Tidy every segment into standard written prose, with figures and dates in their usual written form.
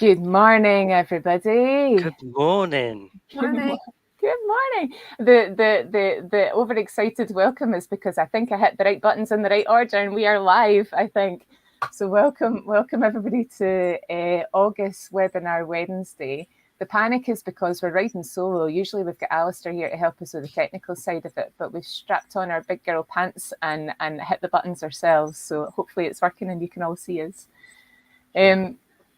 Good morning, everybody. Good morning. Morning. Good morning. The overexcited welcome is because I think I hit the right buttons in the right order, and we are live, I think. So welcome everybody to August webinar Wednesday. The panic is because we're riding solo. Usually we've got Alistair here to help us with the technical side of it, but we've strapped on our big girl pants and hit the buttons ourselves. So hopefully it's working and you can all see us.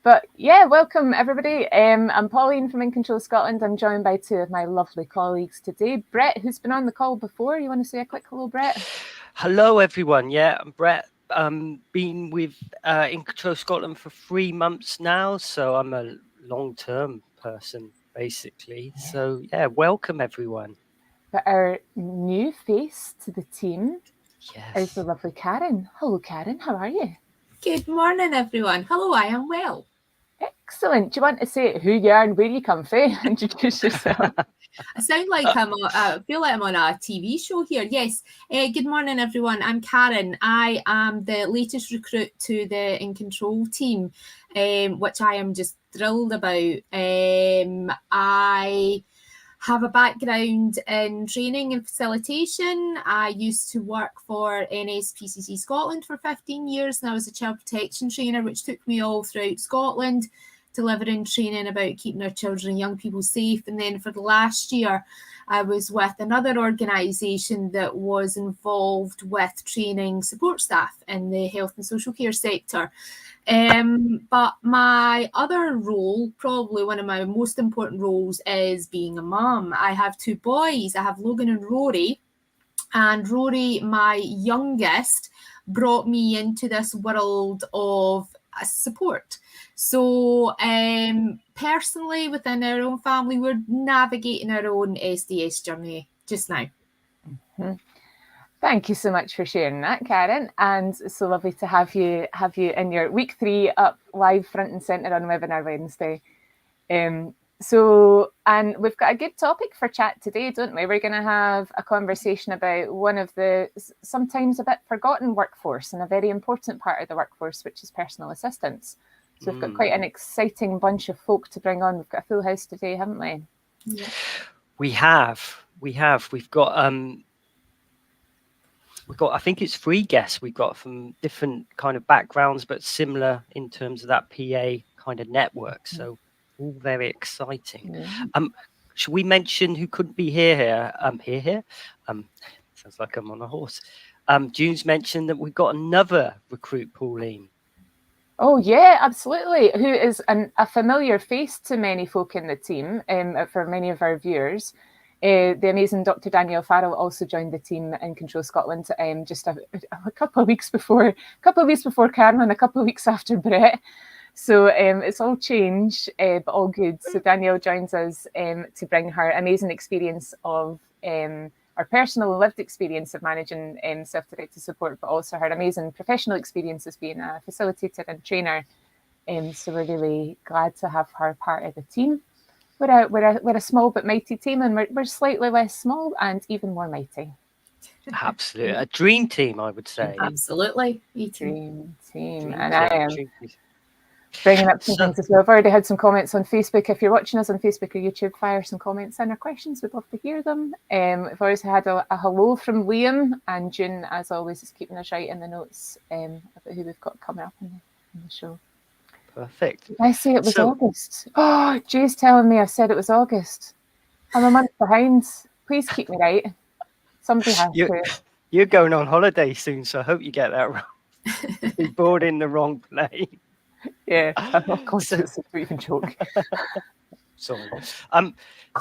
But yeah, welcome everybody. I'm Pauline from In Control Scotland. I'm joined by two of my lovely colleagues today. Brett, who's been on the call before. You want to say a quick hello, Brett? Hello, everyone. Yeah, I'm Brett. Been with In Control Scotland for 3 months now, so I'm a long-term person, basically. Yeah. So yeah, welcome everyone. But our new face to the team is the Yes. lovely Karen. Hello, Karen. How are you? Good morning, everyone. Hello, I am well. Excellent. Do you want to say who you are and where you come from? Introduce yourself. I sound like I feel like I'm on a TV show here. Yes. Good morning, everyone. I'm Karen. I am the latest recruit to the In Control team, which I am just thrilled about. I have a background in training and facilitation. I used to work for NSPCC Scotland for 15 years, and I was a child protection trainer, which took me all throughout Scotland, delivering training about keeping our children and young people safe. And then for the last year, I was with another organisation that was involved with training support staff in the health and social care sector. But my other role, probably one of my most important roles, is being a mum. I have two boys. I have Logan and Rory. And Rory, my youngest, brought me into this world of support. So personally, within our own family, we're navigating our own SDS journey just now. Mm-hmm. Thank you so much for sharing that, Karen. And it's so lovely to have you in your week 3 up live front and centre on Webinar Wednesday. And we've got a good topic for chat today, don't we? We're going to have a conversation about one of the sometimes a bit forgotten workforce and a very important part of the workforce, which is personal assistants. So we've got quite an exciting bunch of folk to bring on. We've got a full house today, haven't we? Yeah. We have. We've got I think it's 3 guests we've got from different kind of backgrounds, but similar in terms of that PA kind of network. So all very exciting. Yeah. Should we mention who couldn't be here? Sounds like I'm on a horse. June's mentioned that we've got another recruit, Pauline. Oh yeah, absolutely. Who is a familiar face to many folk in the team, for many of our viewers. The amazing Dr. Danielle Farrell also joined the team in Control Scotland just a couple of weeks before Karen and a couple of weeks after Brett. So it's all change, but all good. So Danielle joins us to bring her amazing experience of our personal lived experience of managing self-directed support, but also her amazing professional experience as being a facilitator and trainer. So we're really glad to have her part of the team. We're a small but mighty team, and we're slightly less small and even more mighty. Absolutely, a dream team, I would say. Absolutely, dream team. And I am bringing up some things as well. I've already had some comments on Facebook. If you're watching us on Facebook or YouTube, fire some comments in or questions. We'd love to hear them. We've always had a hello from Liam, and June, as always, is keeping us right in the notes about who we've got coming up in the show. Perfect. Did I say it was August? Oh, Jay's telling me I said it was August. I'm a month behind. Please keep me right. Somebody has to. You're going on holiday soon, so I hope you get that wrong. Be bored in the wrong plane. Yeah, I'm not conscious to even joke. Sorry.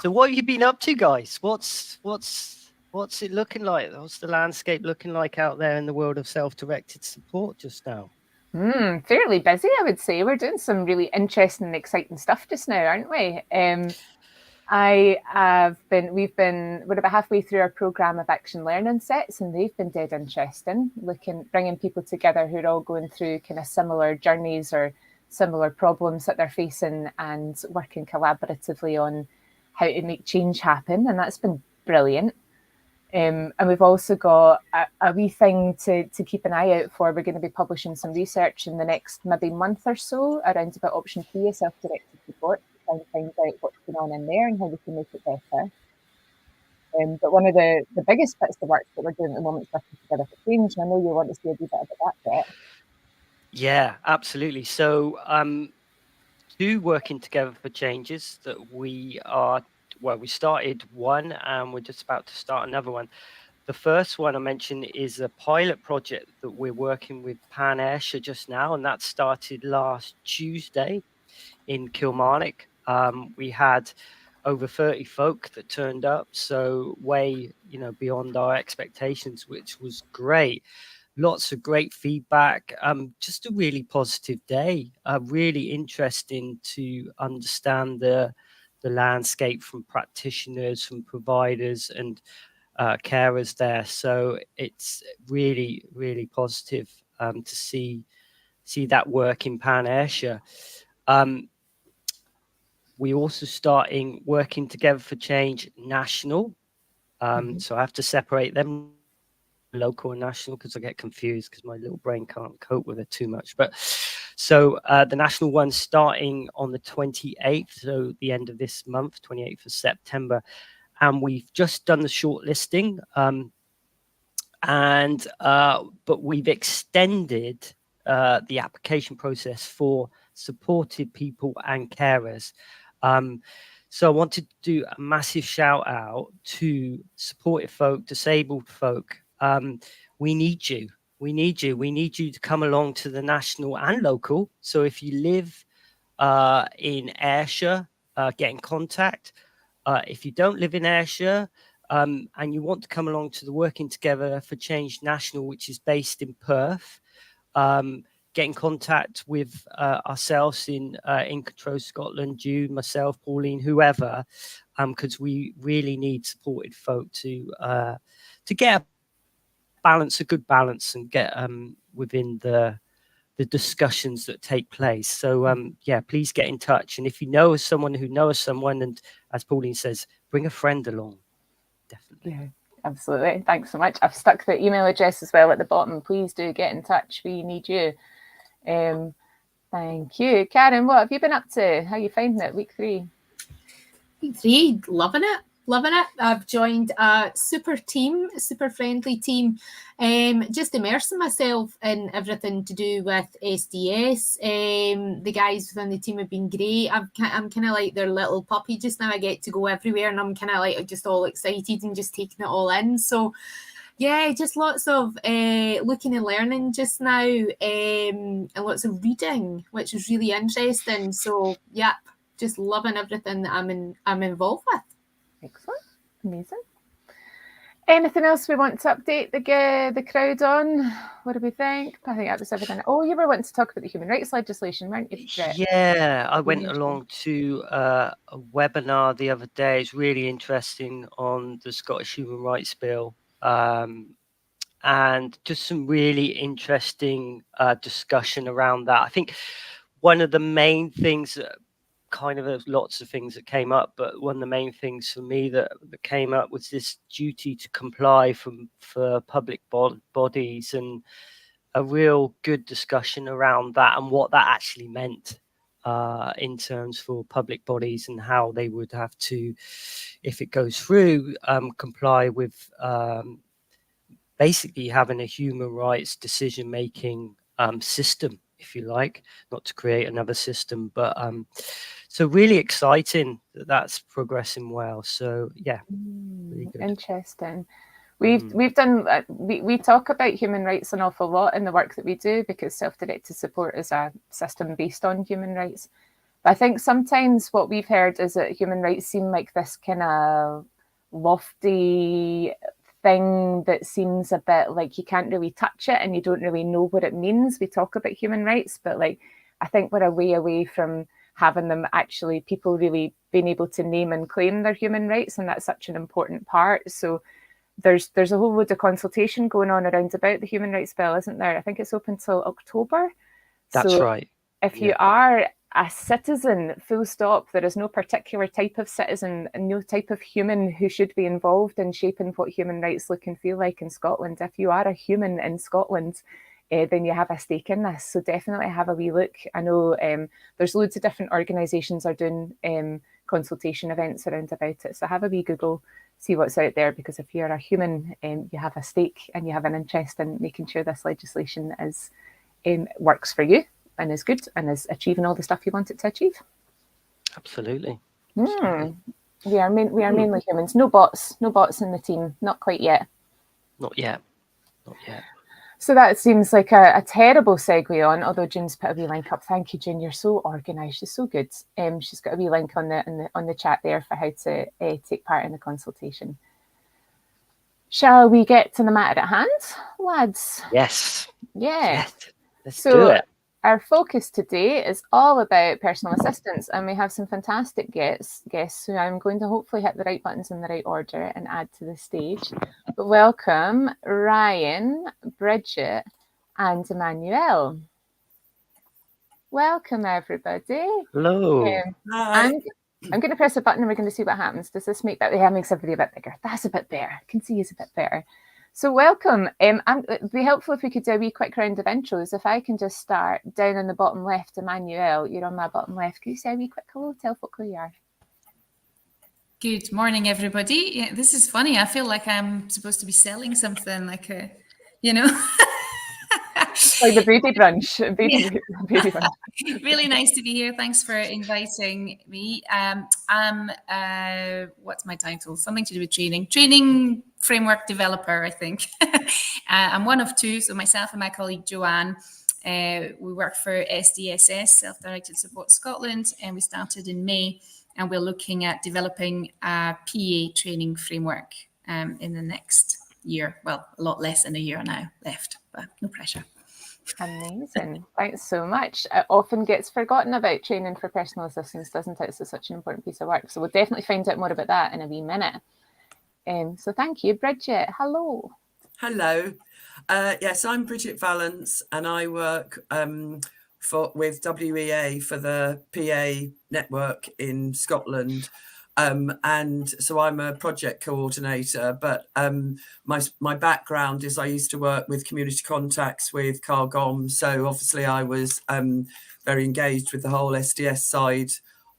So what have you been up to, guys? What's it looking like? What's the landscape looking like out there in the world of self-directed support just now? Fairly busy, I would say. We're doing some really interesting and exciting stuff just now, aren't we? We're about halfway through our programme of action learning sets, and they've been dead interesting, bringing people together who are all going through kind of similar journeys or similar problems that they're facing and working collaboratively on how to make change happen. And that's been brilliant. And we've also got a wee thing to keep an eye out for. We're going to be publishing some research in the next maybe month or so around about option 3 of self-directed support, to try and find out what's going on in there and how we can make it better. But one of the biggest bits of work that we're doing at the moment is Working Together for Change, and I know you want to say a wee bit about that, Brett. Yeah, absolutely. So, two Working Together for Changes that we started one and we're just about to start another one. The first one I mentioned is a pilot project that we're working with Pan Ayrshire just now, and that started last Tuesday in Kilmarnock. We had over 30 folk that turned up, so way beyond our expectations, which was great. Lots of great feedback. Just a really positive day. Really interesting to understand the landscape from practitioners, from providers, and carers there. So it's really, really positive to see that work in Pan Ayrshire. We also starting Working Together for Change national. So I have to separate them, local and national, because I get confused because my little brain can't cope with it too much. But so the national one starting on the 28th, so the end of this month, 28th of September. And we've just done the shortlisting, but we've extended the application process for supported people and carers. So I wanted to do a massive shout out to supported folk, disabled folk. We need you. We need you. We need you to come along to the national and local. So if you live in Ayrshire, get in contact. If you don't live in Ayrshire and you want to come along to the Working Together for Change National, which is based in Perth, get in contact with ourselves in Control Scotland, Jude, myself, Pauline, whoever, because we really need supported folk to get a good balance, and get within the discussions that take place. So please get in touch. And if you know someone who knows someone, and as Pauline says, bring a friend along. Definitely. Yeah, absolutely. Thanks so much. I've stuck the email address as well at the bottom. Please do get in touch. We need you. Thank you. Karen, what have you been up to? How are you finding it, week 3? Week 3, loving it. I've joined a super friendly team, just immersing myself in everything to do with SDS. The guys within the team have been great. I'm kind of like their little puppy just now. I get to go everywhere, and I'm kind of like just all excited and just taking it all in. So yeah, just lots of looking and learning just now, and lots of reading, which is really interesting. So yeah, just loving everything that I'm involved with. Excellent. Amazing. Anything else we want to update the crowd on? What do we think? I think that was everything. Oh, you were wanting to talk about the human rights legislation, weren't you, Brett? Yeah, I went along to a webinar the other day. It's really interesting on the Scottish Human Rights Bill, and just some really interesting discussion around that. I think one of the main things that there's lots of things that came up, but one of the main things for me that came up was this duty to comply for public bodies, and a real good discussion around that and what that actually meant in terms for public bodies, and how they would have to, if it goes through, comply with basically having a human rights decision-making system, if you like, not to create another system. But so really exciting that that's progressing well. So yeah, really good. Interesting. We've done we talk about human rights an awful lot in the work that we do, because self-directed support is a system based on human rights. But I think sometimes what we've heard is that human rights seem like this kind of lofty thing that seems a bit like you can't really touch it and you don't really know what it means. We talk about human rights, but like I think we're a way away from having them actually, people really being able to name and claim their human rights, and that's such an important part. So there's a whole load of consultation going on around about the human rights bill, isn't there? I think it's open till October. That's so right. If you are a citizen, full stop. There is no particular type of citizen and no type of human who should be involved in shaping what human rights look and feel like in Scotland. If you are a human in Scotland, then you have a stake in this. So definitely have a wee look. I know there's loads of different organisations are doing consultation events around about it. So have a wee Google, see what's out there, because if you're a human, you have a stake and you have an interest in making sure this legislation is works for you and is good and is achieving all the stuff you want it to achieve. Absolutely. We are mainly humans. No bots in the team. Not quite yet. Not yet. So that seems like a terrible segue on, although June's put a wee link up. Thank you, June. You're so organised. She's so good. She's got a wee link on the chat there for how to take part in the consultation. Shall we get to the matter at hand, lads? Yes. Yeah. Yes. Let's do it. Our focus today is all about personal assistance, and we have some fantastic guests who I'm going to hopefully hit the right buttons in the right order and add to the stage. But welcome Ryan, Bridget, and Emmanuel. Welcome, everybody. Hello. Hi. I'm going to press a button and we're going to see what happens. Does this make that? Yeah, it makes everybody a bit bigger. That's a bit better. I can see it's a bit better. So welcome. It'd be helpful if we could do a wee quick round of intros. If I can just start down in the bottom left, Emmanuel, you're on my bottom left. Can you say a wee quick hello? Tell folk who you are. Good morning, everybody. Yeah, this is funny. I feel like I'm supposed to be selling something like a, Like the beauty brunch. Beauty brunch. Really nice to be here. Thanks for inviting me. What's my title? Something to do with training framework developer, I think. I'm one of two. So myself and my colleague Joanne, we work for SDSS, Self-Directed Support Scotland, and we started in May, and we're looking at developing a PA training framework in the next year. Well, a lot less than a year now left, but no pressure. Amazing. Thanks so much. It often gets forgotten about training for personal assistance, doesn't it? It's such an important piece of work. So we'll definitely find out more about that in a wee minute. So thank you. Bridget, hello. Hello. Yes, I'm Bridget Valance, and I work with WEA for the PA network in Scotland. And so I'm a project coordinator, but my background is I used to work with community contacts with Carl Gom. So obviously I was very engaged with the whole SDS side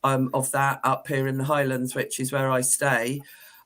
of that up here in the Highlands, which is where I stay.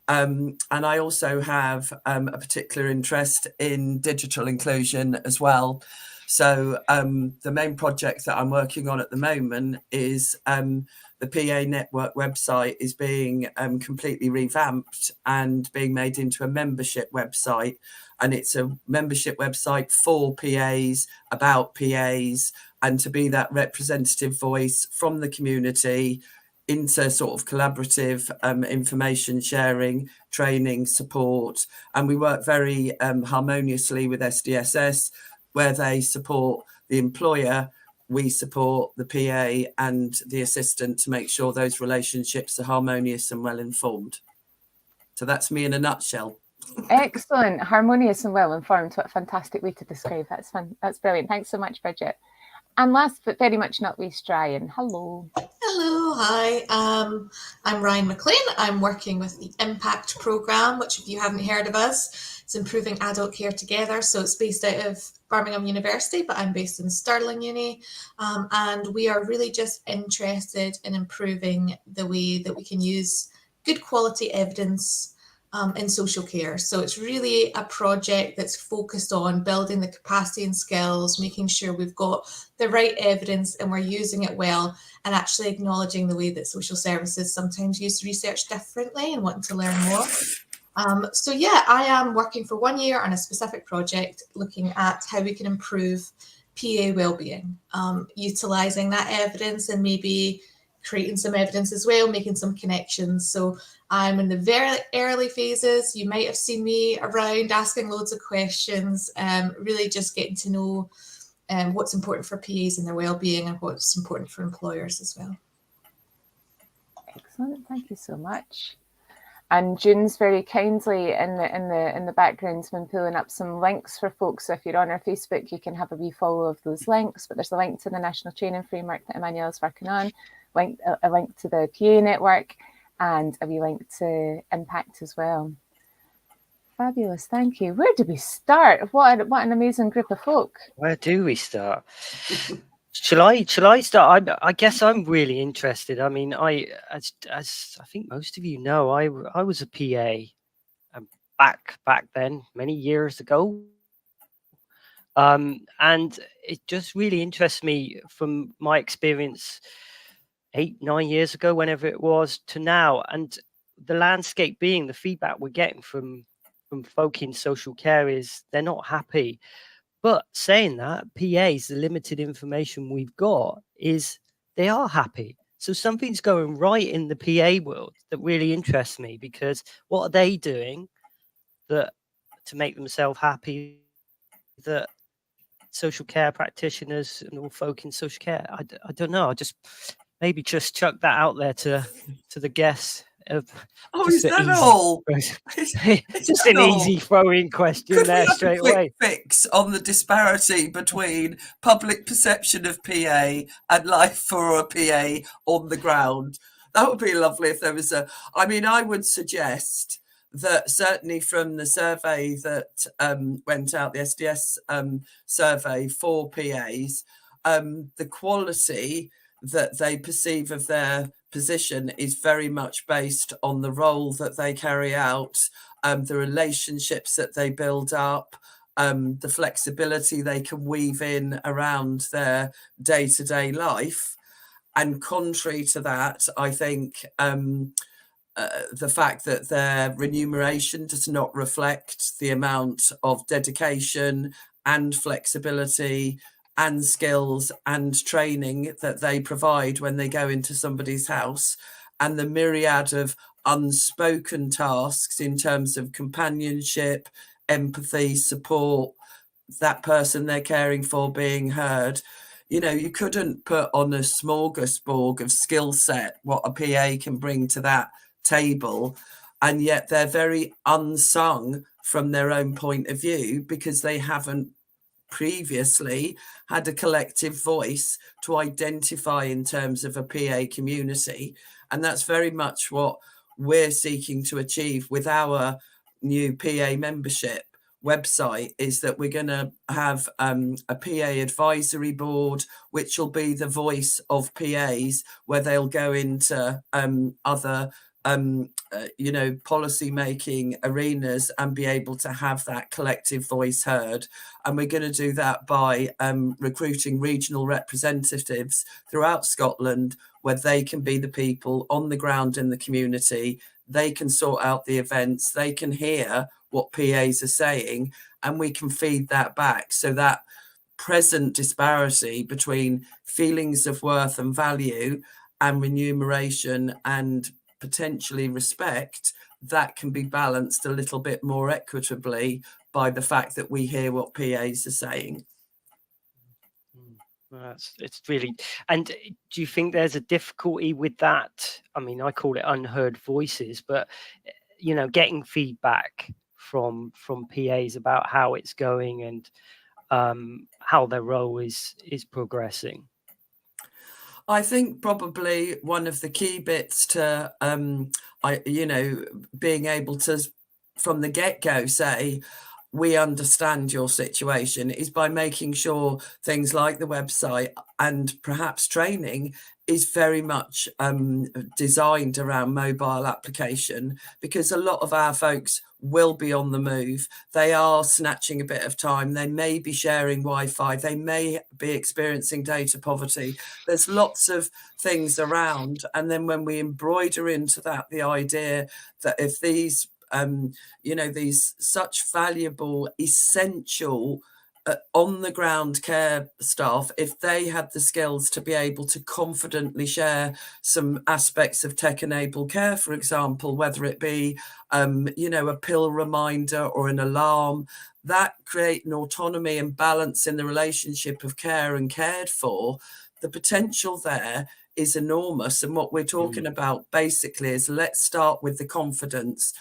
And I also have a particular interest in digital inclusion as well. So the main project that I'm working on at the moment is the PA Network website is being completely revamped and being made into a membership website. And it's a membership website for PAs, about PAs, and to be that representative voice from the community into sort of collaborative information sharing, training, support. And we work very harmoniously with SDSS, where they support the employer, we support the PA and the assistant to make sure those relationships are harmonious and well informed. So that's me in a nutshell. Excellent. Harmonious and well informed. What a fantastic way to describe that. That's brilliant. Thanks so much, Bridget. And last but very much not least, Ryan. Hello. Hello, hi. I'm Ryan McLean. I'm working with the Impact programme, which if you haven't heard of us, it's Improving Adult Care Together. So it's based out of Birmingham University, but I'm based in Stirling Uni. And we are really just interested in improving the way that we can use good quality evidence in social care. So it's really a project that's focused on building the capacity and skills, making sure we've got the right evidence and we're using it well, and actually acknowledging the way that social services sometimes use research differently and wanting to learn more. So yeah, I am working for 1 year on a specific project looking at how we can improve PA wellbeing, utilising that evidence and maybe creating some evidence as well, making some connections. So I'm in the very early phases. You might have seen me around asking loads of questions, really just getting to know what's important for PAs and their wellbeing and what's important for employers as well. Excellent. Thank you so much. And June's very kindly in the background been pulling up some links for folks. So if you're on our Facebook, you can have a wee follow of those links. But there's a link to the National Training Framework that Emmanuel's working on, a link to the PA network, and a wee link to Impact as well. Fabulous, thank you. Where do we start? What an amazing group of folk. Where do we start? Shall I start? I guess I'm really interested. I mean, as I think most of you know, I was a PA back then, many years ago, and it just really interests me from my experience 8-9 years ago, whenever it was, to now, and the landscape being the feedback we're getting from folk in social care is they're not happy. But saying that, PAs, the limited information we've got is they are happy. So something's going right in the PA world that really interests me, because what are they doing that to make themselves happy that social care practitioners and all folk in social care, I don't know. I just maybe just chuck that out there to the guests. Is that all? Just an easy throw-in question. Could there straight away. Fix on the disparity between public perception of PA and life for a PA on the ground. That would be lovely if there was I would suggest that certainly from the survey that went out, the SDS survey for PAs, the quality that they perceive of their position is very much based on the role that they carry out, the relationships that they build up, the flexibility they can weave in around their day-to-day life. And contrary to that, I think the fact that their remuneration does not reflect the amount of dedication and flexibility and skills and training that they provide when they go into somebody's house, and the myriad of unspoken tasks in terms of companionship, empathy, support, that person they're caring for being heard. You couldn't put on a smorgasbord of skill set what a PA can bring to that table, and yet they're very unsung from their own point of view because they haven't previously had a collective voice to identify in terms of a PA community. And that's very much what we're seeking to achieve with our new PA membership website, is that we're going to have a PA advisory board, which will be the voice of PAs, where they'll go into other policy making arenas and be able to have that collective voice heard. And we're going to do that by recruiting regional representatives throughout Scotland, where they can be the people on the ground in the community. They can sort out the events, they can hear what PAs are saying, and we can feed that back. So that present disparity between feelings of worth and value and remuneration and potentially respect, that can be balanced a little bit more equitably by the fact that we hear what PAs are saying. It's really. And do you think there's a difficulty with that? I mean, I call it unheard voices, but getting feedback from PAs about how it's going and how their role is progressing? I think probably one of the key bits to, being able to, from the get-go, say, we understand your situation, is by making sure things like the website and perhaps training is very much designed around mobile application, because a lot of our folks will be on the move. They are snatching a bit of time. They may be sharing Wi-Fi. They may be experiencing data poverty. There's lots of things around. And then when we embroider into that the idea that if these these such valuable, essential on the ground care staff, if they had the skills to be able to confidently share some aspects of tech-enabled care, for example, whether it be a pill reminder or an alarm, that create an autonomy and balance in the relationship of care and cared for. The potential there is enormous. And what we're talking about basically is, let's start with the confidence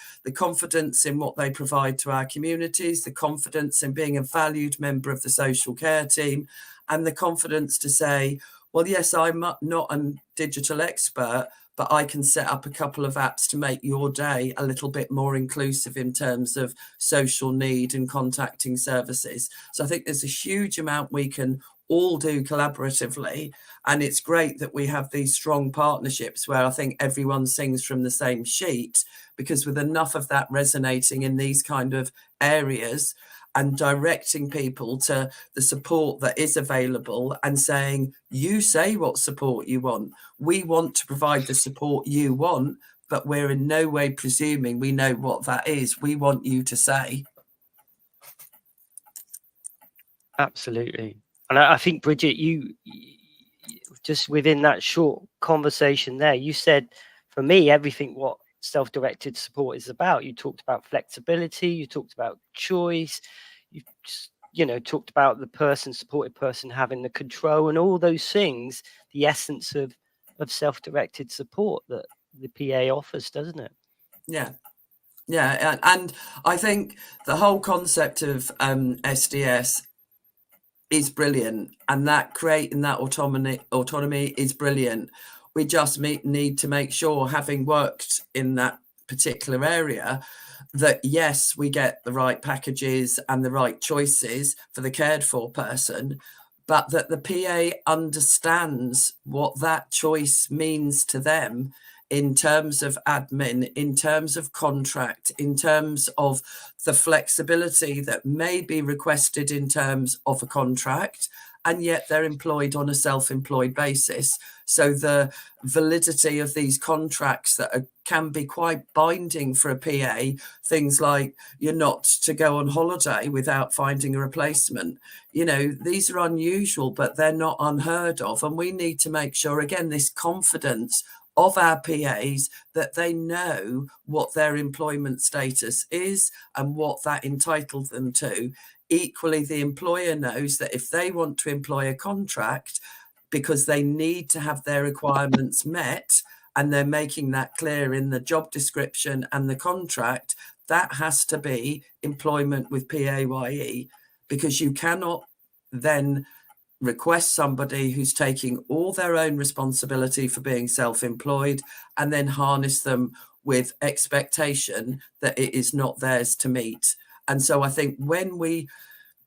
in what they provide to our communities, the confidence in being a valued member of the social care team, and the confidence to say, well, yes, I'm not a digital expert, but I can set up a couple of apps to make your day a little bit more inclusive in terms of social need and contacting services. So I think there's a huge amount we can all do collaboratively. And it's great that we have these strong partnerships where I think everyone sings from the same sheet, because with enough of that resonating in these kind of areas and directing people to the support that is available and saying, you say what support you want. We want to provide the support you want, but we're in no way presuming we know what that is. We want you to say. Absolutely. And I think, Bridget, you just within that short conversation there, you said, for me, everything what self-directed support is about. You talked about flexibility, you talked about choice, you just, talked about the supported person having the control, and all those things, the essence of self-directed support that the PA offers, doesn't it? Yeah. And I think the whole concept of SDS is brilliant, and that creating that autonomy is brilliant. We just need to make sure, having worked in that particular area, that yes, we get the right packages and the right choices for the cared for person, but that the PA understands what that choice means to them in terms of admin, in terms of contract, in terms of the flexibility that may be requested in terms of a contract, and yet they're employed on a self-employed basis. So the validity of these contracts that can be quite binding for a PA, things like you're not to go on holiday without finding a replacement. These are unusual, but they're not unheard of. And we need to make sure, again, this confidence of our PAs, that they know what their employment status is and what that entitles them to. Equally, the employer knows that if they want to employ a contract because they need to have their requirements met, and they're making that clear in the job description and the contract, that has to be employment with PAYE, because you cannot then request somebody who's taking all their own responsibility for being self-employed and then harness them with expectation that it is not theirs to meet. And so I think when we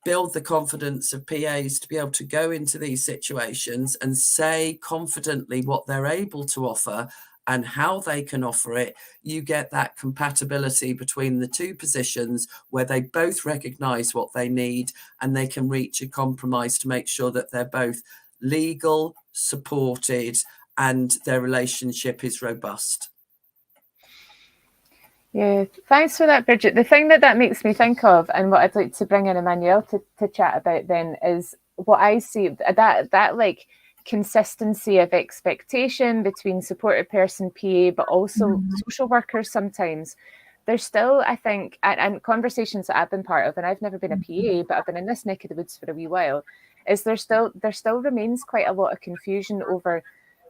build the confidence of PAs to be able to go into these situations and say confidently what they're able to offer and how they can offer it, you get that compatibility between the two positions where they both recognize what they need and they can reach a compromise to make sure that they're both legal, supported, and their relationship is robust. Yeah, thanks for that, Bridget. The thing that makes me think of, and what I'd like to bring in Emmanuel to chat about then, is what I see, that like consistency of expectation between supported person, PA, but also social workers sometimes. There's still, I think, and conversations that I've been part of, and I've never been a PA, but I've been in this neck of the woods for a wee while, is there still remains quite a lot of confusion over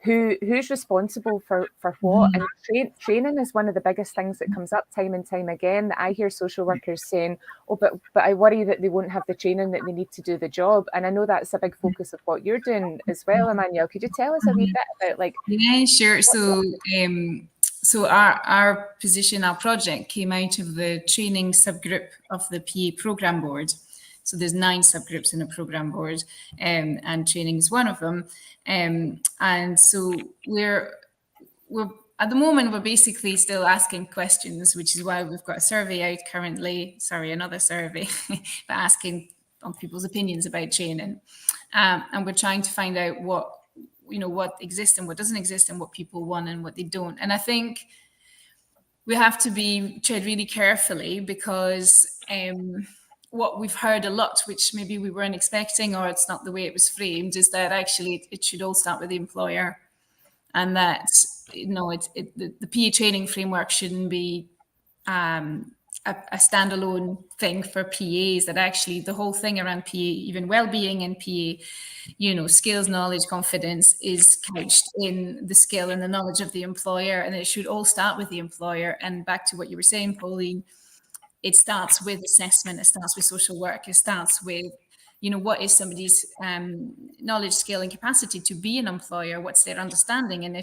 who's responsible for what. And training is one of the biggest things that comes up time and time again, that I hear social workers saying, oh, but I worry that they won't have the training that they need to do the job. And I know that's a big focus of what you're doing as well, Emmanuel. Could you tell us a wee bit about Yeah, sure. So our position, our project came out of the training subgroup of the PA Programme Board. So there's 9 subgroups in a programme board, and training is one of them. And so we're at the moment, we're basically still asking questions, which is why we've got a survey out currently. Sorry, another survey, but asking on people's opinions about training. And we're trying to find out what exists and what doesn't exist, and what people want and what they don't. And I think we have to tread really carefully, because what we've heard a lot, which maybe we weren't expecting, or it's not the way it was framed, is that actually it should all start with the employer, and that the PA training framework shouldn't be a standalone thing for PAs, that actually the whole thing around PA, even well-being and PA, you know, skills, knowledge, confidence is couched in the skill and the knowledge of the employer, and it should all start with the employer. And back to what you were saying, Pauline, it starts with assessment, it starts with social work, it starts with, you know, what is somebody's knowledge, skill, and capacity to be an employer? What's their understanding? And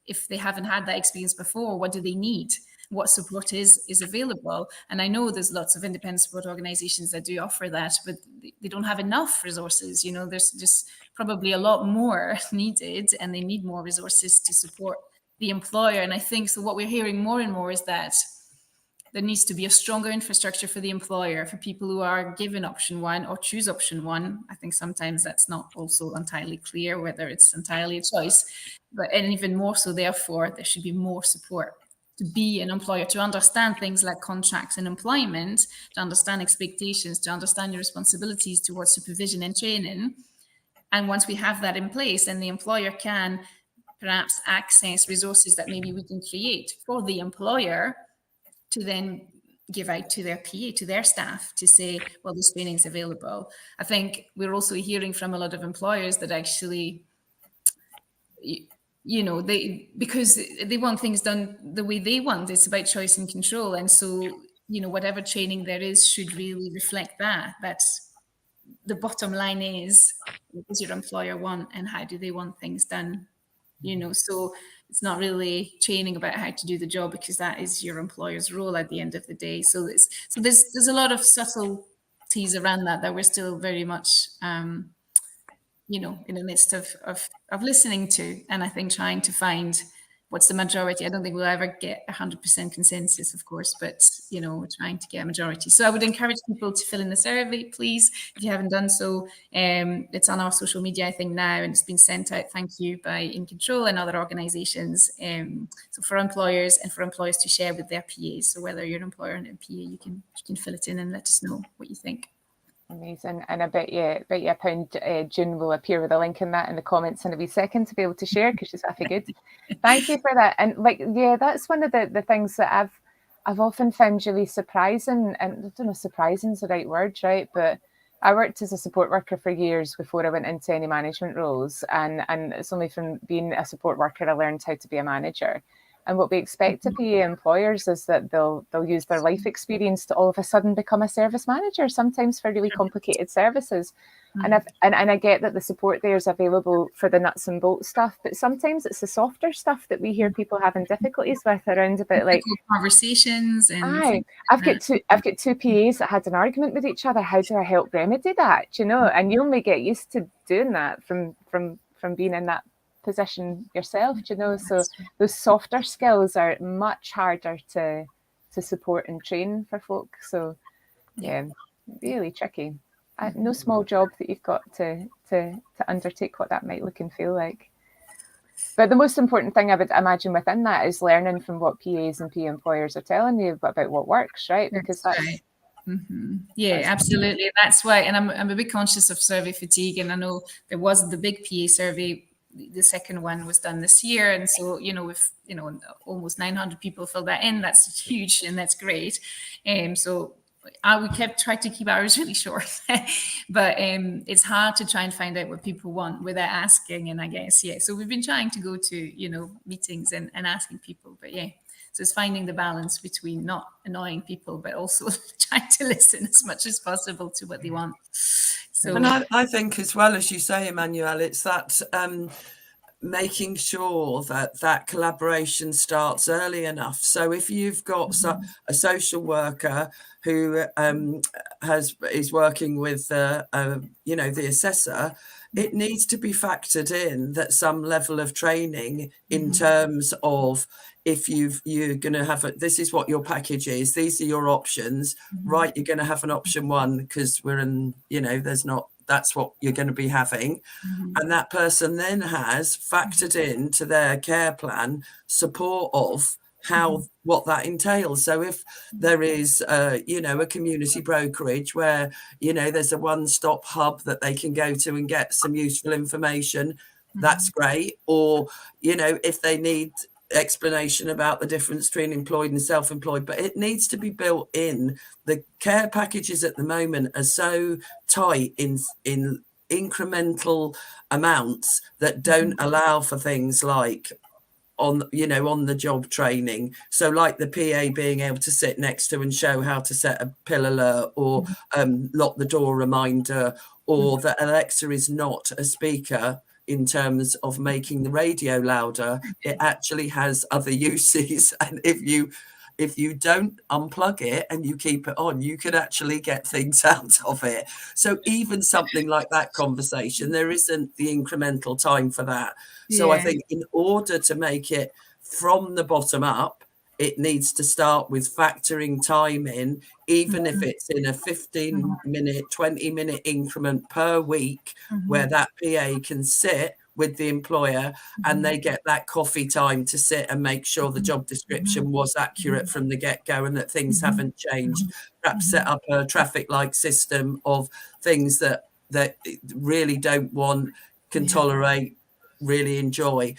if they haven't had that experience before, what do they need? What support is available? And I know there's lots of independent support organizations that do offer that, but they don't have enough resources. You know, there's just probably a lot more needed, and they need more resources to support the employer. And I think so what we're hearing more and more is that there needs to be a stronger infrastructure for the employer, for people who are given option one or choose option one. I think sometimes that's not also entirely clear whether it's entirely a choice, and even more so, therefore, there should be more support to be an employer, to understand things like contracts and employment, to understand expectations, to understand your responsibilities towards supervision and training. And once we have that in place, then the employer can perhaps access resources that maybe we can create for the employer to then give out to their PA, to their staff, to say, well, this training is available. I think we're also hearing from a lot of employers that actually, you know, because they want things done the way they want. It's about choice and control. And so, you know, whatever training there is should really reflect that. That's the bottom line is, what does your employer want and how do they want things done? You know, so it's not really training about how to do the job, because that is your employer's role at the end of the day. So there's a lot of subtleties around that we're still very much, you know, in the midst of listening to, and I think trying to find what's the majority. I don't think we'll ever get 100% consensus, of course, but, you know, we're trying to get a majority. So I would encourage people to fill in the survey, please, if you haven't done so. It's on our social media, I think, now, and it's been sent out, thank you, by In Control and other organisations. So for employers and for employers to share with their PAs. So whether you're an employer and a PA, you can fill it in and let us know what you think. Amazing. And I bet you a pound June will appear with a link in that in the comments in a wee second to be able to share, because she's awfully good. Thank you for that. And like, yeah, that's one of the things that I've often found really surprising, and I don't know if surprising is the right word, right? But I worked as a support worker for years before I went into any management roles, and it's only from being a support worker I learned how to be a manager. And what we expect of PA employers is that they'll use their life experience to all of a sudden become a service manager, sometimes for really complicated services. And I get that the support there is available for the nuts and bolts stuff, but sometimes it's the softer stuff that we hear people having difficulties with, around about like conversations. And I've got two PAs that had an argument with each other. How do I help remedy that? Do you know? And you only get used to doing that from being in that position yourself, you know. So those softer skills are much harder to support and train for folk. So yeah, really tricky. No small job that you've got to undertake what that might look and feel like. But the most important thing I would imagine within that is learning from what PAs and PA employers are telling you about what works, right? Because that's right. Yeah, absolutely. That's why, and I'm a bit conscious of survey fatigue, and I know there was the big PA survey. The second one was done this year, and so, you know, with, you know, almost 900 people filled that in, that's huge and that's great. So we trying to keep ours really short, but it's hard to try and find out what people want without asking. And I guess, yeah, so we've been trying to go to, you know, meetings and asking people, but yeah, so it's finding the balance between not annoying people but also trying to listen as much as possible to what they want. So, and I think, as well, as you say, Emmanuel, it's that making sure that collaboration starts early enough. So if you've got a social worker who is working with you know, the assessor, it needs to be factored in that some level of training in terms of, if you're going to have this is what your package is, these are your options, right? You're going to have an option one because we're in, you know, that's what you're going to be having. And that person then has factored into their care plan support of what that entails. So if there is, you know, a community brokerage where, you know, there's a one-stop hub that they can go to and get some useful information, that's great. Or, you know, if they need explanation about the difference between employed and self-employed, but it needs to be built in. The care packages at the moment are so tight in incremental amounts that don't allow for things like on the job training. So like the PA being able to sit next to and show how to set a pill alert or lock the door reminder, or that Alexa is not a speaker in terms of making the radio louder. It actually has other uses, and if you don't unplug it and you keep it on, you can actually get things out of it. So even something like that conversation, there isn't the incremental time for that. So I think in order to make it from the bottom up, it needs to start with factoring time in, even if it's in a 15-minute, 20-minute increment per week, where that PA can sit with the employer and they get that coffee time to sit and make sure the job description was accurate from the get-go and that things haven't changed. Perhaps set up a traffic light system of things that really don't want, can tolerate, really enjoy.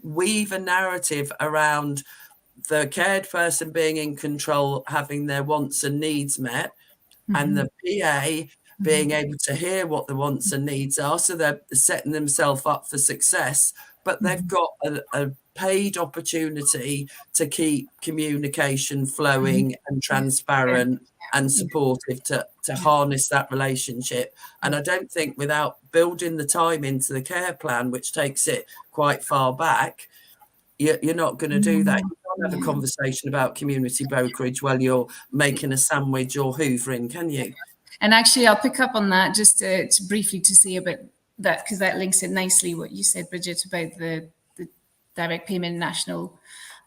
Weave a narrative around the cared person being in control, having their wants and needs met, and the PA being able to hear what the wants and needs are, so they're setting themselves up for success, but they've got a paid opportunity to keep communication flowing and transparent and supportive to harness that relationship. And I don't think without building the time into the care plan, which takes it quite far back, you're not going to do that. You can't have a conversation about community brokerage while you're making a sandwich or hoovering, can you? And actually, I'll pick up on that just to briefly to say about that, because that links in nicely what you said, Bridget, about the direct payment national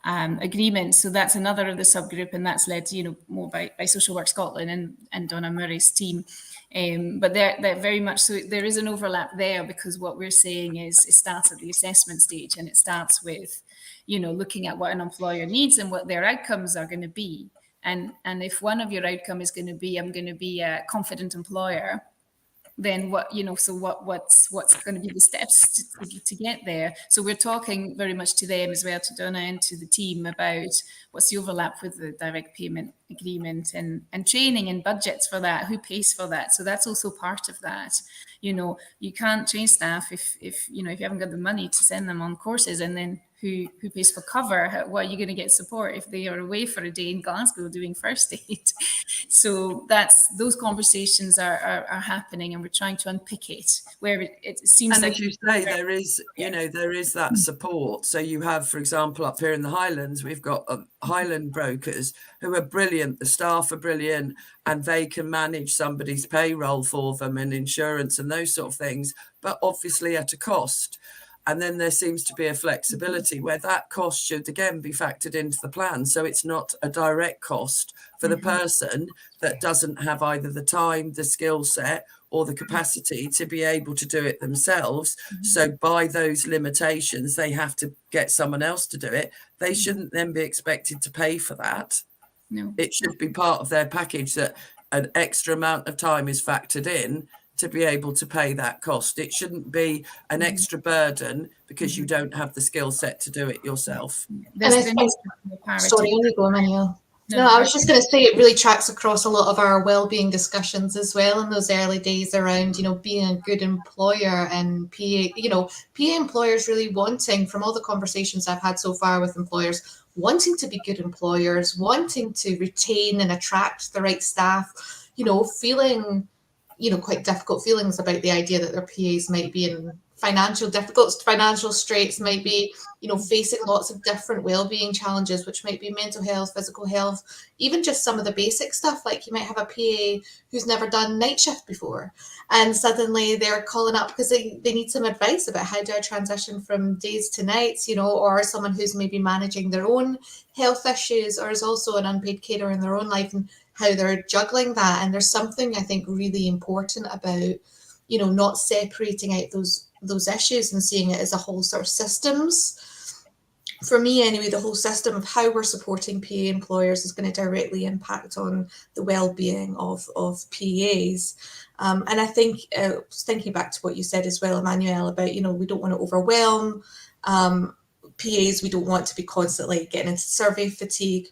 agreement. So that's another of the subgroup, and that's led, more by Social Work Scotland and Donna Murray's team. But they're very much so. There is an overlap there, because what we're saying is it starts at the assessment stage, and it starts with, looking at what an employer needs and what their outcomes are going to be. And if one of your outcome is going to be, I'm going to be a confident employer, then what's going to be the steps to get there? So we're talking very much to them as well, to Donna and to the team, about what's the overlap with the direct payment agreement and training and budgets for that, who pays for that. So that's also part of that. You can't train staff if you haven't got the money to send them on courses, and then who pays for cover? How are you going to get support if they are away for a day in Glasgow doing first aid? So those conversations are happening, and we're trying to unpick it where it seems. And like, as you say, there is that support. So you have, for example, up here in the Highlands, we've got Highland brokers who are brilliant. The staff are brilliant, and they can manage somebody's payroll for them and insurance and those sort of things, but obviously at a cost. And then there seems to be a flexibility where that cost should again be factored into the plan. So it's not a direct cost for the person that doesn't have either the time, the skill set, or the capacity to be able to do it themselves. So by those limitations, they have to get someone else to do it. They shouldn't then be expected to pay for that. No. It should be part of their package that an extra amount of time is factored in to be able to pay that cost. It shouldn't be an extra burden because you don't have the skill set to do it yourself. Sorry, you go, Emmanuel. No, I was just going to say it really tracks across a lot of our well-being discussions as well in those early days around, being a good employer and PA employers really wanting, from all the conversations I've had so far with employers, wanting to be good employers, wanting to retain and attract the right staff, feeling quite difficult feelings about the idea that their PAs might be in financial straits, might be, facing lots of different well-being challenges, which might be mental health, physical health, even just some of the basic stuff, like you might have a PA who's never done night shift before, and suddenly they're calling up because they need some advice about how do I transition from days to nights, or someone who's maybe managing their own health issues or is also an unpaid carer in their own life, and how they're juggling that. And there's something I think really important about, not separating out those issues and seeing it as a whole sort of systems. For me anyway, the whole system of how we're supporting PA employers is going to directly impact on the well-being of PAs. And I think, thinking back to what you said as well, Emmanuel, about, we don't want to overwhelm PAs, we don't want to be constantly getting into survey fatigue.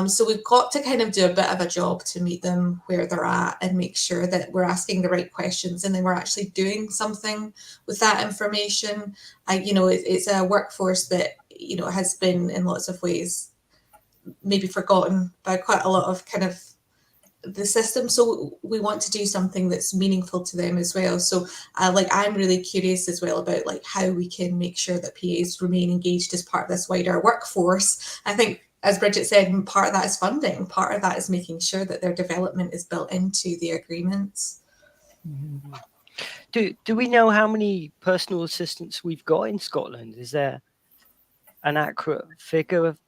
So we've got to kind of do a bit of a job to meet them where they're at and make sure that we're asking the right questions and then we're actually doing something with that information. It's a workforce that, has been in lots of ways maybe forgotten by quite a lot of kind of the system. So we want to do something that's meaningful to them as well. So I'm really curious as well about like how we can make sure that PAs remain engaged as part of this wider workforce. I think, as Bridget said, part of that is funding. Part of that is making sure that their development is built into the agreements. Do we know how many personal assistants we've got in Scotland? Is there an accurate figure of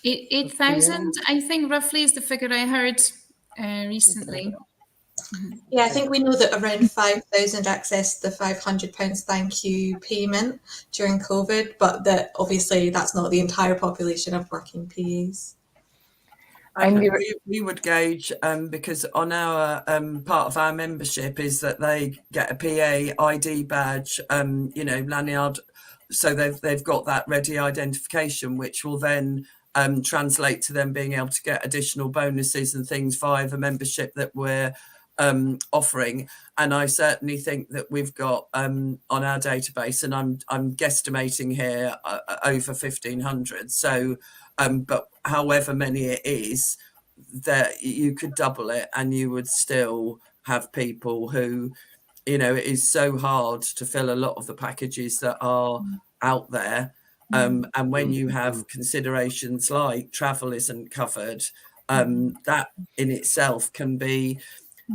8,000, I think, roughly is the figure I heard recently. Yeah, I think we know that around 5,000 accessed the £500 thank you payment during COVID, but that obviously that's not the entire population of working PAs. And we would gauge because on our part of our membership is that they get a PA ID badge, lanyard, so they've got that ready identification, which will then translate to them being able to get additional bonuses and things via the membership that we're offering. And I certainly think that we've got on our database, and I'm guesstimating here over 1,500. So, but however many it is, that you could double it, and you would still have people who, it is so hard to fill a lot of the packages that are out there. And when you have considerations like travel isn't covered, that in itself can be,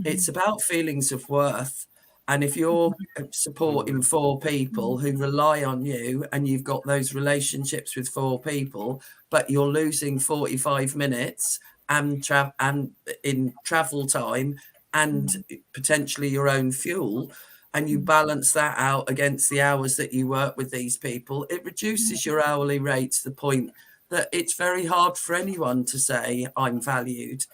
it's about feelings of worth. And if you're supporting 4 people who rely on you and you've got those relationships with 4 people, but you're losing 45 minutes and in travel time and potentially your own fuel, and you balance that out against the hours that you work with these people, it reduces your hourly rate to the point that it's very hard for anyone to say, I'm valued,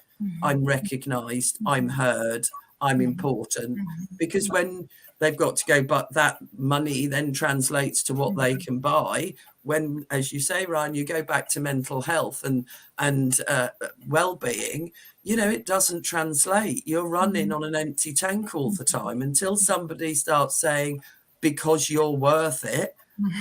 I'm recognised, I'm heard, I'm important. Because when they've got to go, but that money then translates to what they can buy. When, as you say, Ryan, you go back to mental health and well-being, it doesn't translate. You're running on an empty tank all the time until somebody starts saying, because you're worth it,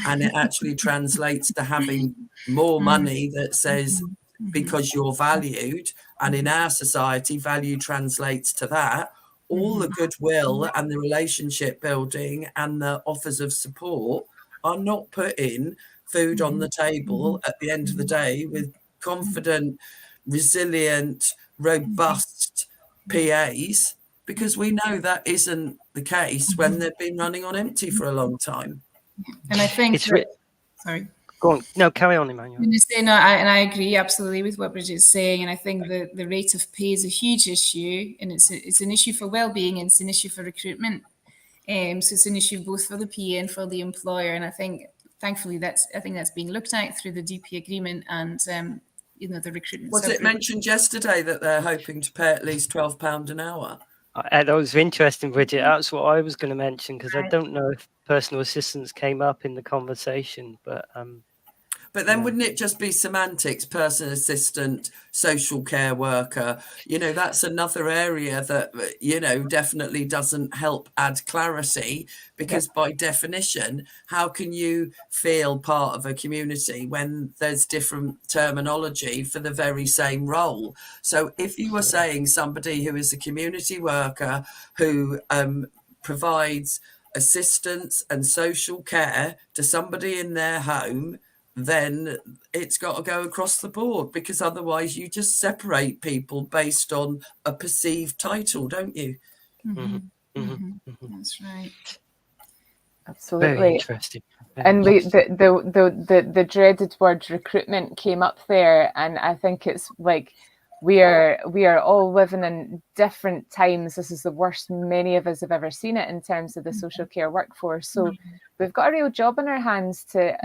and it actually translates to having more money that says, because you're valued. And in our society, value translates to that. All the goodwill and the relationship building and the offers of support are not putting food on the table at the end of the day with confident, resilient, robust PAs, because we know that isn't the case when they've been running on empty for a long time. And I think sorry. Go on. No, carry on, Emmanuel. I agree absolutely with what Bridget's saying. And I think the rate of pay is a huge issue, and it's an issue for well-being, and it's an issue for recruitment. So it's an issue both for the PA and for the employer. And I think, thankfully, that's being looked at through the DP agreement and the recruitment. Was it mentioned yesterday that they're hoping to pay at least £12 an hour? That was interesting, Bridget. That's what I was going to mention, because I don't know if personal assistance came up in the conversation, but then wouldn't it just be semantics, person assistant, social care worker? That's another area that, definitely doesn't help add clarity, because by definition, how can you feel part of a community when there's different terminology for the very same role? So if you were saying somebody who is a community worker who provides assistance and social care to somebody in their home, then it's got to go across the board, because otherwise you just separate people based on a perceived title, don't you? That's right. Absolutely. Very interesting. And the dreaded word recruitment came up there, and I think it's like we are all living in different times. This is the worst many of us have ever seen it in terms of the social care workforce. So we've got a real job in our hands to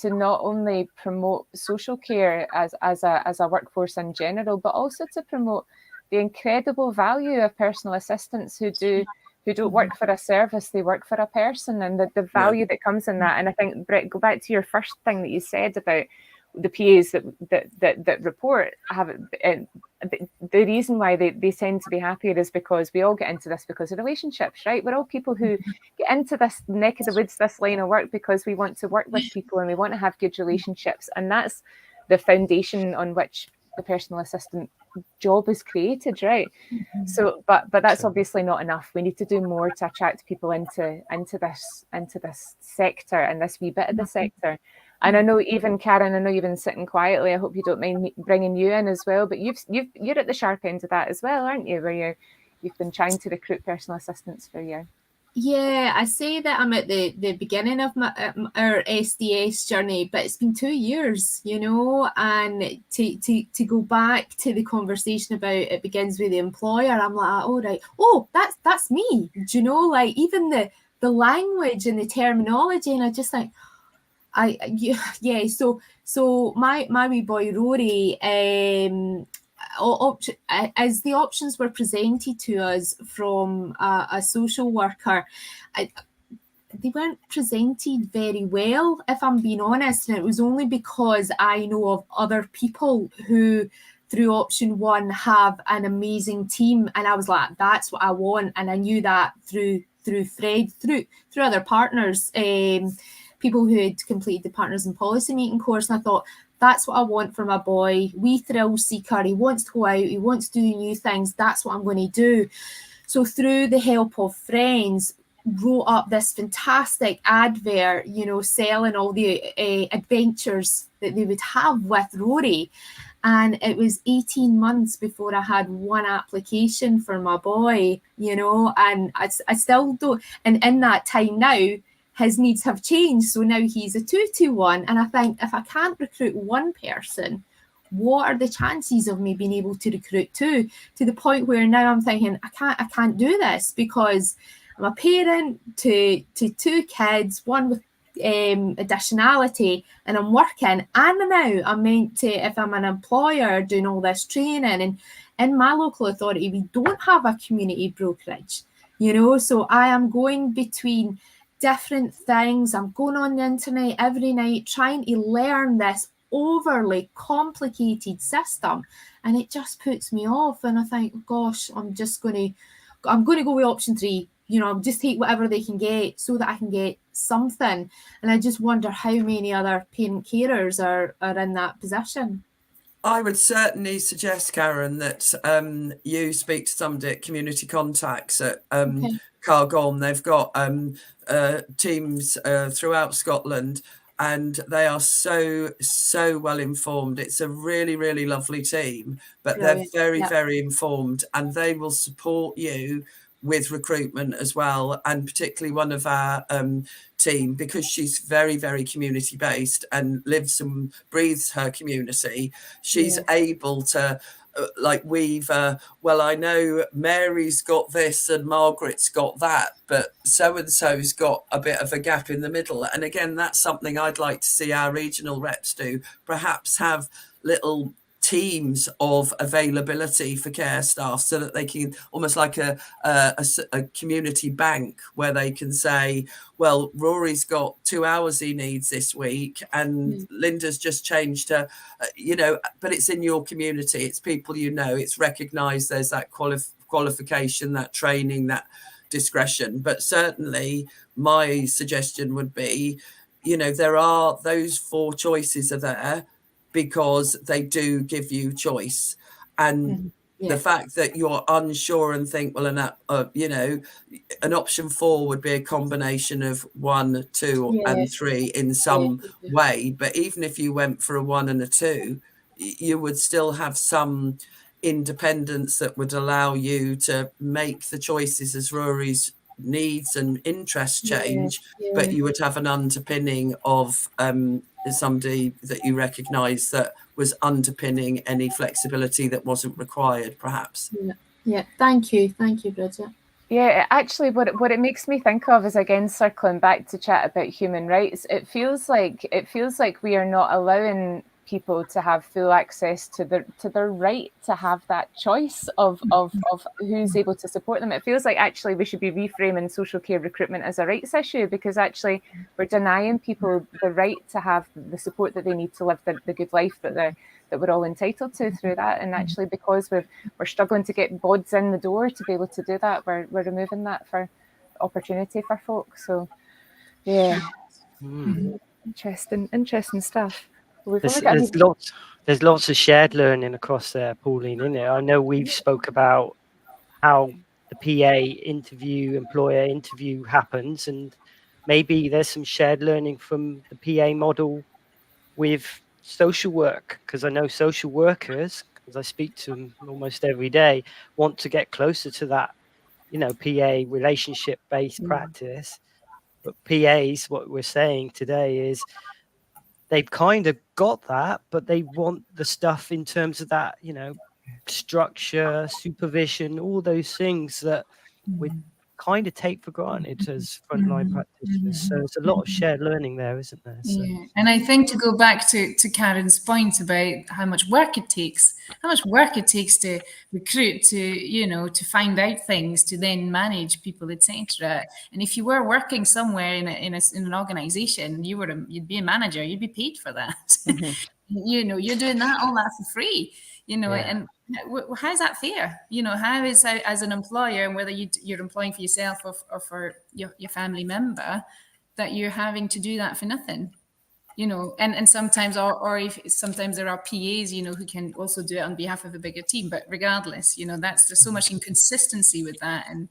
not only promote social care as a workforce in general, but also to promote the incredible value of personal assistants who do who don't work for a service, they work for a person, and the value that comes in that. And I think, Brett, go back to your first thing that you said about the PAs that report the reason why they tend to be happier is because we all get into this because of relationships, right? We're all people who get into this neck of the woods, this line of work, because we want to work with people and we want to have good relationships, and that's the foundation on which the personal assistant job is created, right? So but that's obviously not enough. We need to do more to attract people into this sector and this wee bit of the sector. And I know, even Karen, I know you've been sitting quietly. I hope you don't mind me bringing you in as well. But you're at the sharp end of that as well, aren't you? Where you've been trying to recruit personal assistants for a year. Yeah, I say that I'm at the beginning of our SDS journey, but it's been 2 years, you know, and to go back to the conversation about it begins with the employer, I'm like, oh, right, oh, that's me, do you know, like even the language and the terminology, and I just think, so my wee boy Rory, as the options were presented to us from a social worker, they weren't presented very well, if I'm being honest, and it was only because I know of other people who through option 1 have an amazing team, and I was like, that's what I want. And I knew that through Fred, through other partners, people who had completed the Partners in Policy meeting course, and I thought, that's what I want for my boy. Wee thrill seeker. He wants to go out. He wants to do new things. That's what I'm going to do. So through the help of friends, wrote up this fantastic advert, you know, selling all the adventures that they would have with Rory. And it was 18 months before I had one application for my boy, you know, and I still don't. And in that time now, his needs have changed. So now he's a 2-2-1. And I think if I can't recruit one person, what are the chances of me being able to recruit two? To the point where now I'm thinking, I can't do this because I'm a parent to 2 kids, one with additionality, and I'm working. And now I'm meant to, if I'm an employer doing all this training, and in my local authority, we don't have a community brokerage, you know, so I am going between different things. I'm going on the internet every night trying to learn this overly complicated system, and it just puts me off. And I think, gosh, I'm going to go with option 3. You know, just take whatever they can get so that I can get something. And I just wonder how many other parent carers are in that position. I would certainly suggest, Karen, that you speak to somebody at Community Contacts at Cargolm. They've got teams throughout Scotland, and they are so well informed. It's a really, really lovely team, but they're very, very informed, and they will support you with recruitment as well. And particularly one of our team, because she's very, very community based and lives and breathes her community, she's able to weave, well, I know Mary's got this and Margaret's got that, but so-and-so's got a bit of a gap in the middle. And again, that's something I'd like to see our regional reps do, perhaps have little teams of availability for care staff, so that they can almost like a community bank, where they can say, well, Rory's got 2 hours he needs this week, and Linda's just changed her, you know, but it's in your community, it's people you know, it's recognised, there's that qualification, that training, that discretion. But certainly my suggestion would be, you know, there are those 4 choices are there because they do give you choice. And the fact that you're unsure and think, well, you know, an option 4 would be a combination of 1, 2 and 3 in some way. But even if you went for a 1 and a 2, you would still have some independence that would allow you to make the choices as Rory's needs and interests change, but you would have an underpinning of somebody that you recognise that was underpinning any flexibility that wasn't required, perhaps. Thank you, Bridget. Yeah, actually, what it makes me think of is, again, circling back to chat about human rights. It feels like we are not allowing people to have full access to their right to have that choice of who's able to support them. It feels like actually we should be reframing social care recruitment as a rights issue, because actually we're denying people the right to have the support that they need to live the good life that we're all entitled to through that. And actually, because we're struggling to get bods in the door to be able to do that, we're removing that for opportunity for folk. So yeah, interesting stuff. There's lots of shared learning across there, Pauline, isn't it? I know we've spoke about how the PA employer interview happens, and maybe there's some shared learning from the PA model with social work, because I know social workers, because I speak to them almost every day, want to get closer to that, PA relationship-based practice. But PAs, what we're saying today is they've kind of got that, but they want the stuff in terms of that, structure, supervision, all those things that we kind of take for granted as frontline practitioners. So there's a lot of shared learning there, isn't there? So. Yeah, and I think to go back to Karen's point about how much work it takes to recruit, to find out things, to then manage people, etc. And if you were working somewhere in an organization, you'd be a manager, you'd be paid for that. You're doing all that for free. And how is that fair? How is as an employer, and whether you're employing for yourself or for your family member, that you're having to do that for nothing? And sometimes, or if sometimes there are PAs, who can also do it on behalf of a bigger team. But regardless, there's so much inconsistency with that, and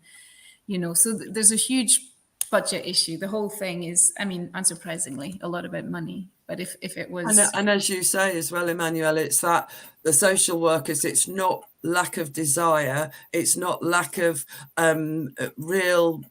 so there's a huge budget issue. The whole thing is, unsurprisingly, a lot about money. But if it was... And as you say as well, Emmanuel, it's that the social workers, it's not lack of desire, it's not lack of real,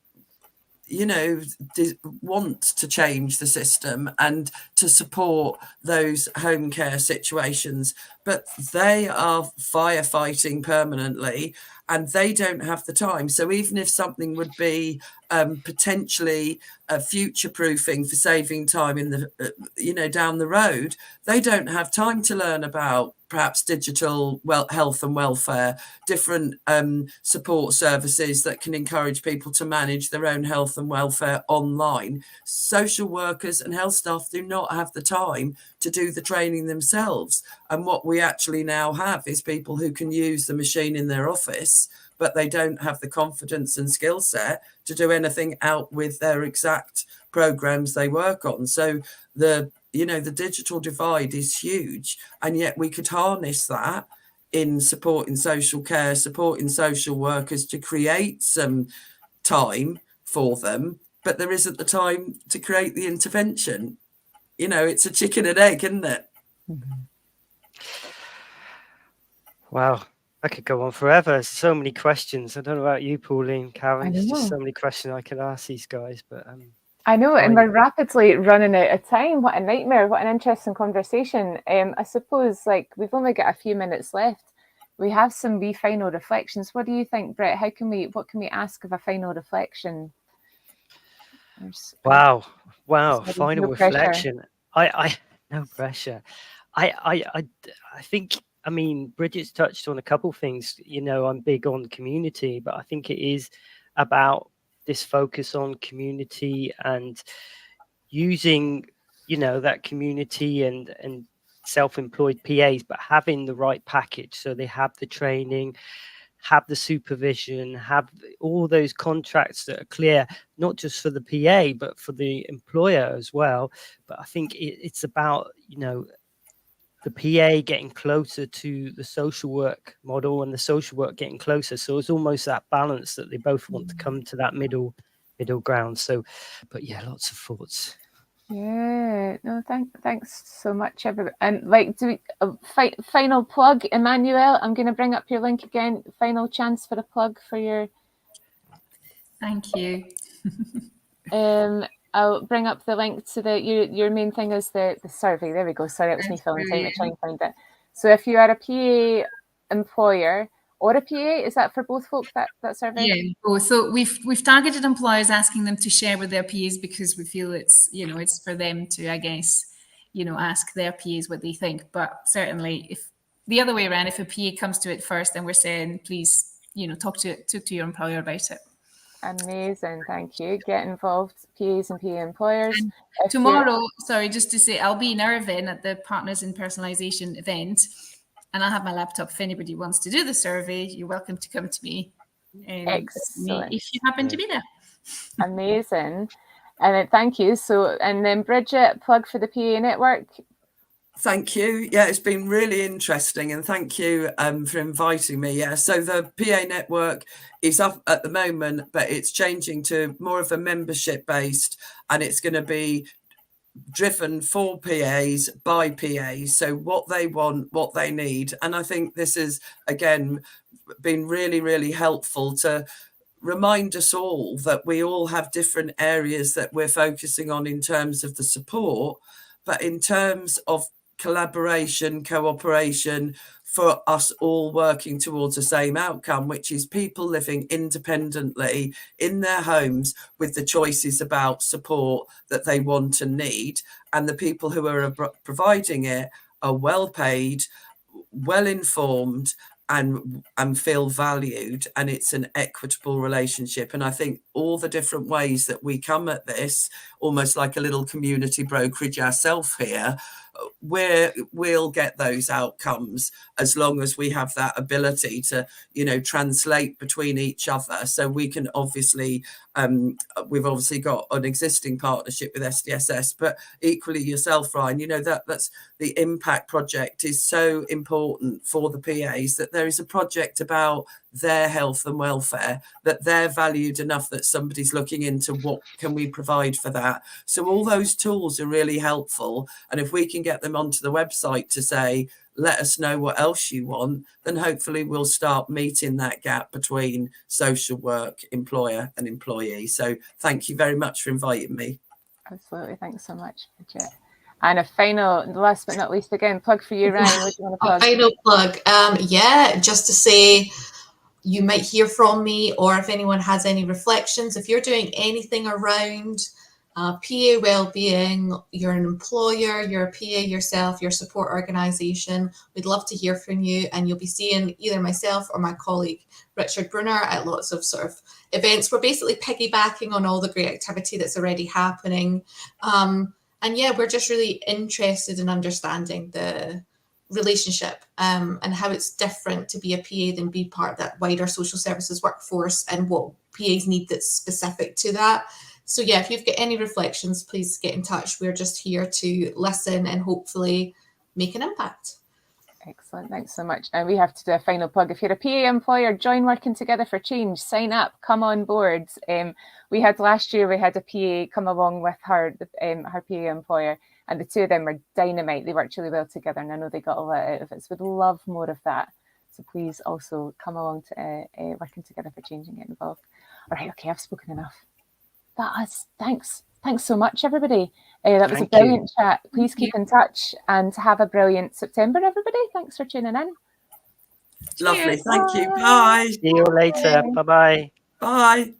want to change the system and to support those home care situations, but they are firefighting permanently and they don't have the time. So even if something would be potentially future proofing for saving time in the down the road, they don't have time to learn about perhaps digital health and welfare, different support services that can encourage people to manage their own health and welfare online. Social workers and health staff do not have the time to do the training themselves. And what we actually now have is people who can use the machine in their office, but they don't have the confidence and skill set to do anything out with their exact programs they work on. So the digital divide is huge, and yet we could harness that in supporting social care, supporting social workers to create some time for them, but there isn't the time to create the intervention. It's a chicken and egg, isn't it? Wow. I could go on forever. There's so many questions. I don't know about you, Pauline, Karen. There's just so many questions I could ask these guys, but I know, and we're rapidly running out of time. What a nightmare! What an interesting conversation. I suppose, we've only got a few minutes left. We have some wee final reflections. What do you think, Brett? What can we ask of a final reflection? Wow! Final reflection. I no pressure. I think. Bridget's touched on a couple things. I'm big on community, but I think it is about this focus on community and using, that community and self-employed PAs, but having the right package. So they have the training, have the supervision, have all those contracts that are clear, not just for the PA, but for the employer as well. But I think it's about, the PA getting closer to the social work model and the social work getting closer. So it's almost that balance that they both want to come to that middle ground. So, but yeah, lots of thoughts. Yeah, no, thanks so much, everybody. And final plug, Emmanuel, I'm going to bring up your link again. Final chance for a plug for your... Thank you. I'll bring up the link to your main thing is the survey. There we go. Sorry, it was me filling time to try and find it. So if you are a PA employer or a PA, is that for both folk, that survey? Yeah. Oh, so we've targeted employers, asking them to share with their PAs because we feel it's it's for them to, I guess, ask their PAs what they think. But certainly, if the other way around, if a PA comes to it first, then we're saying, please, talk to your employer about it. Amazing, thank you. Get involved, PAs and PA employers. And tomorrow, sorry, just to say, I'll be in Irvine at the Partners in Personalisation event, and I'll have my laptop. If anybody wants to do the survey, you're welcome to come to me. Excellent. If you happen to be there. Amazing. And thank you. So, and then Bridget, plug for the PA network. Thank you. Yeah, it's been really interesting, and thank you for inviting me. Yeah, so the PA network is up at the moment, but it's changing to more of a membership based, and it's going to be driven for PAs by PAs. So what they want, what they need, and I think this has again been really, really helpful to remind us all that we all have different areas that we're focusing on in terms of the support, but in terms of collaboration, cooperation, for us all working towards the same outcome, which is people living independently in their homes with the choices about support that they want and need. And the people who are providing it are well paid, well informed, and feel valued, and it's an equitable relationship. And I think all the different ways that we come at this, almost like a little community brokerage ourselves here, we'll get those outcomes as long as we have that ability to, translate between each other. So we can obviously, we've obviously got an existing partnership with SDSS, but equally yourself, Ryan, that's the Impact project is so important for the PAs, that there is a project about their health and welfare, that they're valued enough that somebody's looking into what can we provide for that. So all those tools are really helpful. And if we can get them onto the website to say, let us know what else you want, then hopefully we'll start meeting that gap between social work, employer and employee. So thank you very much for inviting me. Absolutely. Thanks so much, Bridget. And a final, last but not least, again, plug for you, Ryan. What do you want to plug? A final plug. Just to say, you might hear from me, or if anyone has any reflections, if you're doing anything around PA wellbeing, you're an employer, you're a PA yourself, your support organisation, we'd love to hear from you. And you'll be seeing either myself or my colleague Richard Brunner at lots of sort of events. We're basically piggybacking on all the great activity that's already happening. And yeah, we're just really interested in understanding the relationship and how it's different to be a PA than be part of that wider social services workforce, and what PAs need that's specific to that. So yeah, if you've got any reflections, please get in touch. We're just here to listen and hopefully make an impact. Excellent, thanks so much. And we have to do a final plug. If you're a PA employer, join Working Together for Change, sign up, come on board. We had last year, we had a PA come along with her PA employer, and the two of them were dynamite. They worked really well together, and I know they got a lot out of it. So we'd love more of that. So please also come along to Working Together for Change and get involved. All right, okay, I've spoken enough. Thanks so much, everybody. That was a brilliant chat. Please keep in touch and have a brilliant September, everybody. Thanks for tuning in. Lovely. Thank you. Bye. See you later. Bye-bye. Bye.